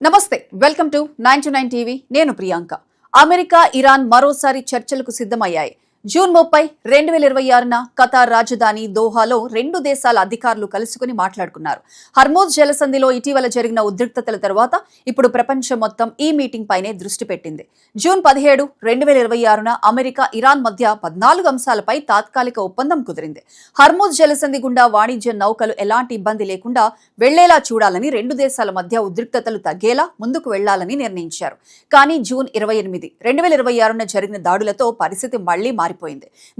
నమస్తే welcome to 929 TV నేను Priyanka America Iran మరోసారి చర్చలకు సిద్ధమయ్యాయి జూన్ 30, 2026న ఖతార్ రాజధాని దోహాలో రెండు దేశాల అధికారులు కలుసుకుని మాట్లాడుకున్నారు. హర్మూజ్ జలసంధిలో ఇటీవల జరిగిన ఉద్రిక్తతల తర్వాత ఇప్పుడు ప్రపంచం మొత్తం ఈ మీటింగ్ పైనే దృష్టి పెట్టింది. జూన్ 17, 2026న అమెరికా ఇరాన్ మధ్య 14 అంశాలపై తాత్కాలిక ఒప్పందం కుదిరింది. హర్మూజ్ జలసంధి గుండా వాణిజ్య నౌకలు ఎలాంటి ఇబ్బంది లేకుండా వెళ్లేలా చూడాలని, రెండు దేశాల మధ్య ఉద్రిక్తతలు తగ్గేలా ముందుకు వెళ్లాలని నిర్ణయించారు. కానీ జూన్ 28, 2026న జరిగిన దాడులతో పరిస్థితి మళ్లీ మారిపోయింది.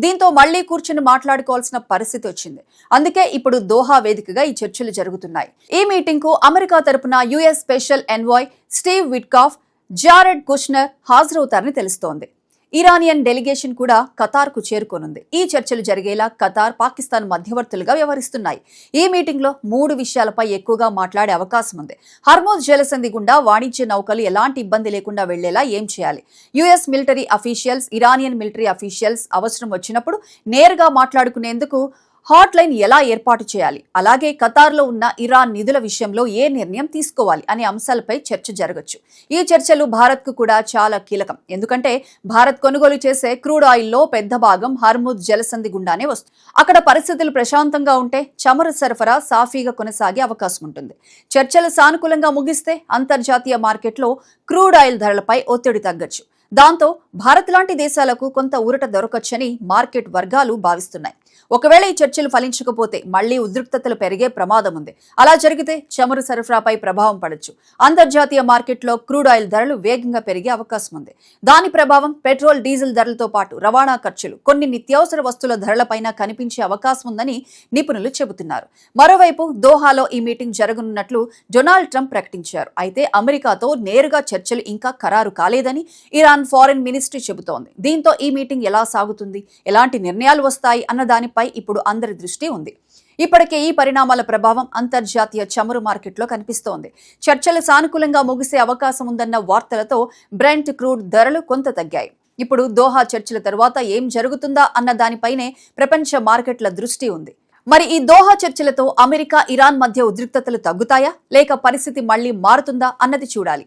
దీంతో మళ్లీ కూర్చుని మాట్లాడుకోవాల్సిన పరిస్థితి వచ్చింది. అందుకే ఇప్పుడు దోహా వేదికగా ఈ చర్చలు జరుగుతున్నాయి. ఈ మీటింగ్ కు అమెరికా తరపున US special envoy Steve Witkoff, Jared Kushner హాజరవుతారని తెలుస్తోంది. ఇరానియన్ డెలిగేషన్ కూడా ఖతార్ కు చేరుకోనుంది. ఈ చర్చలు జరిగేలా ఖతార్, పాకిస్తాన్ మధ్యవర్తులుగా వ్యవహరిస్తున్నాయి. ఈ మీటింగ్ లో 3 విషయాలపై ఎక్కువగా మాట్లాడే అవకాశం ఉంది. హర్మూజ్ జలసంధి గుండా వాణిజ్య నౌకలు ఎలాంటి ఇబ్బంది లేకుండా వెళ్లేలా ఏం చేయాలి? US military officials, Iranian military officials అవసరం వచ్చినప్పుడు నేరుగా మాట్లాడుకునేందుకు హాట్ లైన్ ఎలా ఏర్పాటు చేయాలి? అలాగే ఖతార్లో ఉన్న ఇరాన్ నిధుల విషయంలో ఏ నిర్ణయం తీసుకోవాలి అనే అంశాలపై చర్చ జరగచ్చు. ఈ చర్చలు భారత్ కు కూడా చాలా కీలకం. ఎందుకంటే భారత్ కొనుగోలు చేసే క్రూడ్ ఆయిల్లో పెద్ద భాగం హర్మూజ్ జలసంధి గుండానే వస్తుంది. అక్కడ పరిస్థితులు ప్రశాంతంగా ఉంటే చమురు సరఫరా సాఫీగా కొనసాగే అవకాశం ఉంటుంది. చర్చలు సానుకూలంగా ముగిస్తే అంతర్జాతీయ మార్కెట్లో క్రూడ్ ఆయిల్ ధరలపై ఒత్తిడి తగ్గొచ్చు. దాంతో భారత్ లాంటి దేశాలకు కొంత ఊరట దొరకొచ్చని మార్కెట్ వర్గాలు భావిస్తున్నాయి. ఒకవేళ ఈ చర్చలు ఫలించకపోతే మళ్లీ ఉద్రిక్తతలు పెరిగే ప్రమాదం ఉంది. అలా జరిగితే చమురు సరఫరాపై ప్రభావం పడొచ్చు. అంతర్జాతీయ మార్కెట్లో క్రూడ్ ఆయిల్ ధరలు వేగంగా పెరిగే అవకాశం ఉంది. దాని ప్రభావం పెట్రోల్, డీజిల్ ధరలతో పాటు రవాణా ఖర్చులు, కొన్ని నిత్యావసర వస్తువుల ధరలపైన కనిపించే అవకాశం ఉందని నిపుణులు చెబుతున్నారు. మరోవైపు దోహాలో ఈ మీటింగ్ జరగనున్నట్లు డొనాల్డ్ ట్రంప్ ప్రకటించారు. అయితే అమెరికాతో నేరుగా చర్చలు ఇంకా ఖరారు కాలేదని ఇరాన్ ఫారెన్ మినిస్ట్రీ చెబుతోంది. దీంతో ఈ మీటింగ్ ఎలా సాగుతుంది, ఎలాంటి నిర్ణయాలు వస్తాయి అన్న దానిపై ఇప్పుడు అందరి దృష్టి ఉంది. ఇప్పటికే ఈ పరిణామాల ప్రభావం అంతర్జాతీయ చమురు మార్కెట్లో కనిపిస్తోంది. చర్చలు సానుకూలంగా ముగిసే అవకాశం ఉందన్న వార్తలతో బ్రెంట్ క్రూడ్ ధరలు కొంత తగ్గాయి. ఇప్పుడు దోహా చర్చల తర్వాత ఏం జరుగుతుందా అన్న దానిపైనే ప్రపంచ మార్కెట్ల దృష్టి ఉంది. మరి ఈ దోహా చర్చలతో అమెరికా, ఇరాన్ మధ్య ఉద్రిక్తతలు తగ్గుతాయా లేక పరిస్థితి మళ్లీ మారుతుందా అన్నది చూడాలి.